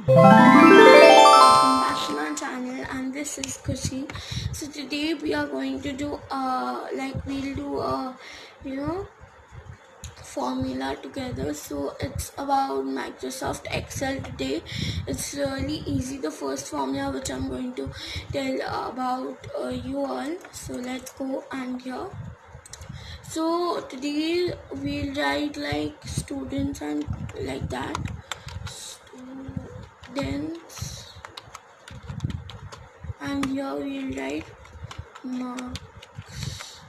Welcome back to my channel, and this is Kushi. So today we are going to do we'll do a formula together. So it's about Microsoft Excel today. It's really easy. The first formula which I'm going to tell about you all. So let's go and here. So today we'll write like students and like that. Students, and here we'll write marks.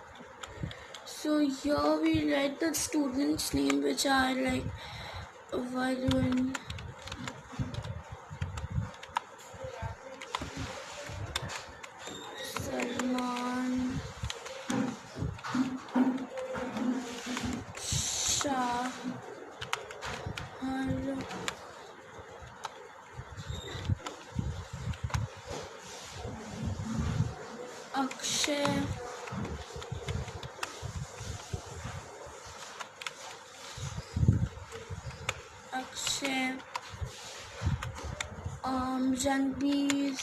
So here we write the students' name, which are like Varun, Salman, Shah, Akshay, Ranbir.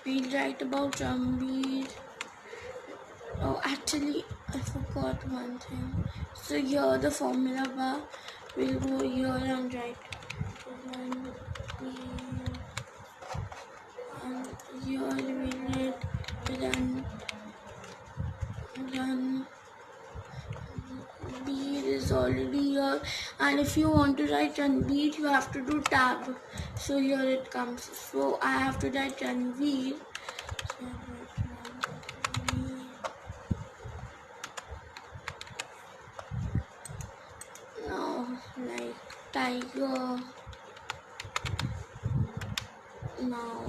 We'll write about Ranbir. Oh, actually, I forgot one thing. So here the formula bar. We'll go here and write Ranbir. And here we'll write Ranbir is already here, and if you want to write Ranbir, you have to do tab. So here it comes. So I have to write Ranbir. Now like tiger. Now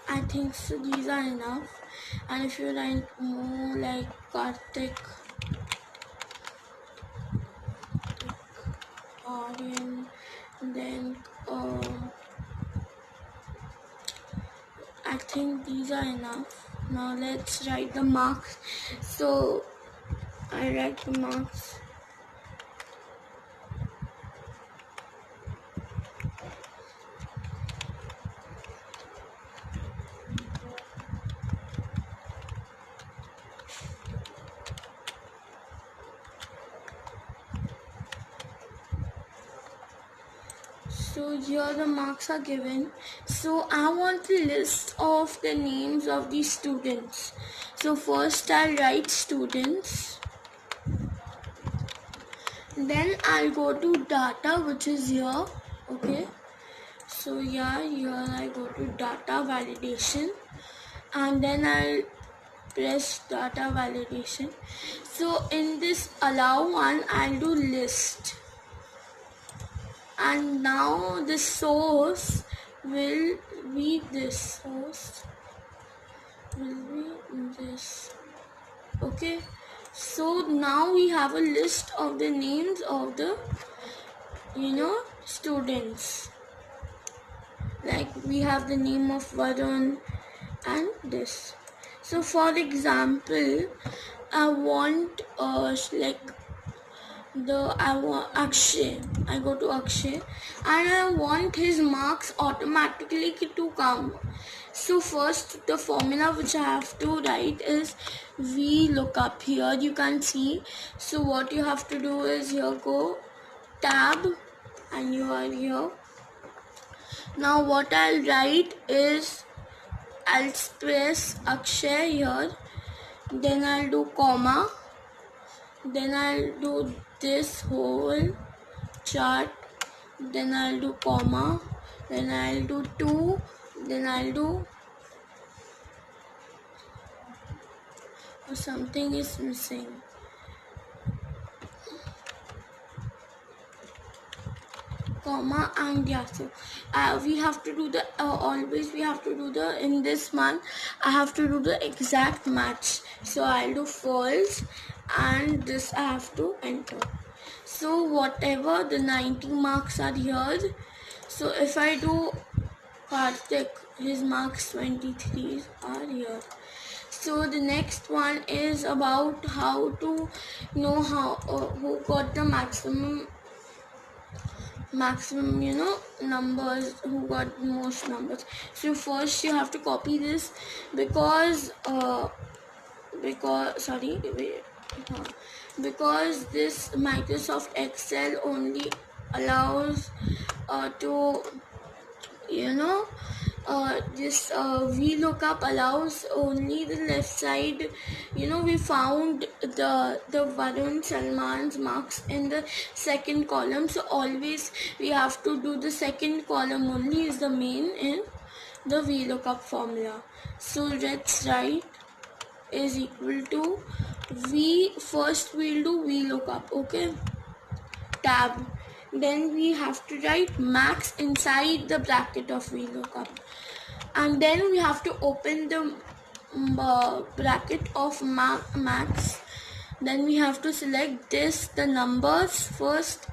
I think so these are enough, and if you write more like Kartik, Aryan, then I think these are enough. Now let's write the marks. So I write the marks. So here the marks are given. So I want the list of the names of the students. So first I'll write students. Then I'll go to data, which is here. Okay. So yeah, here I go to data validation. And then I'll press data validation. So in this allow one, I'll do list. And now the source will be this. Source will be this. Okay. So now we have a list of the names of the students. Like we have the name of Varun and this. So for example, I want Akshay. I go to Akshay and I want his marks automatically to come. So first the formula which I have to write is VLOOKUP. Here you can see. So what you have to do is here go tab and you are here. Now what I'll write is I'll press Akshay here, then I'll do comma, then I'll do this whole chart, then I'll do comma, then I'll do 2, then I'll do something is missing. Comma and yeah, so we have to do the always we have to do the in this one I have to do the exact match. So I'll do false and this I have to enter. So whatever the 90 marks are here, so if I do Kartik, his marks 23 are here. So the next one is about how to know how who got the maximum maximum, numbers, who got most numbers. So first you have to copy this, because sorry, wait, because this Microsoft Excel only allows to, this VLOOKUP allows only the left side. We found the Varun Salman's marks in the second column, so always we have to do the second column only is the main in the VLOOKUP formula. So let's write is equal to first we'll do VLOOKUP, okay, tab. Then we have to write max inside the bracket of VLOOKUP, and then we have to open the bracket of max. Then we have to select the numbers first.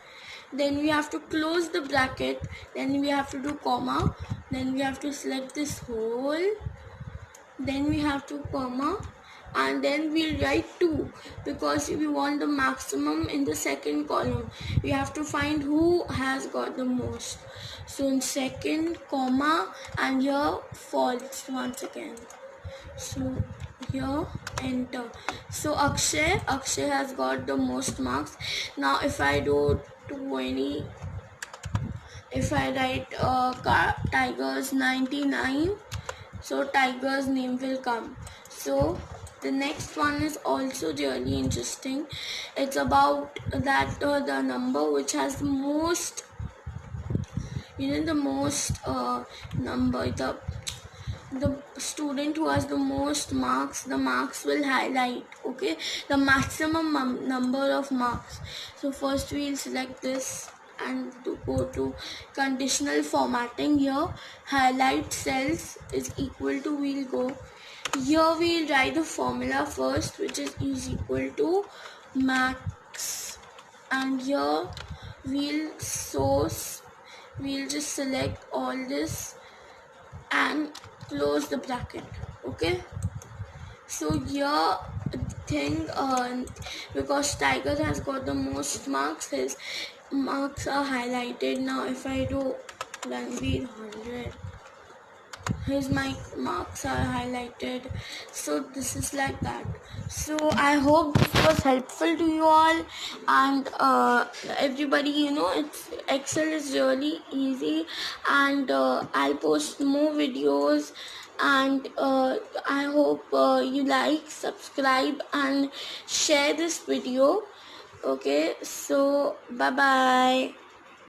Then we have to close the bracket. Then we have to do comma. Then we have to select this whole. Then we have to comma, and then we'll write 2, because we want the maximum in the second column. We have to find who has got the most. So in second comma, and here false once again. So here enter. So Akshay has got the most marks. Now if I do 20, if I write Tigers 99, so Tiger's name will come. So the next one is also really interesting. It's about that the number which has the most, the most number, the student who has the most marks, the marks will highlight, okay, the maximum number of marks. So first we'll select this and to go to conditional formatting. Here highlight cells is equal to, we'll go here, we'll write the formula first, which is equal to max, and here we'll just select all this and close the bracket, okay. So here thing, because Tiger has got the most marks, his marks are highlighted. Now if I do Ranveer 100, his marks are highlighted. So this is like that. So I hope this was helpful to you all, and everybody, it's Excel is really easy, and I'll post more videos, and I hope you like, subscribe, and share this video. Okay, so bye bye.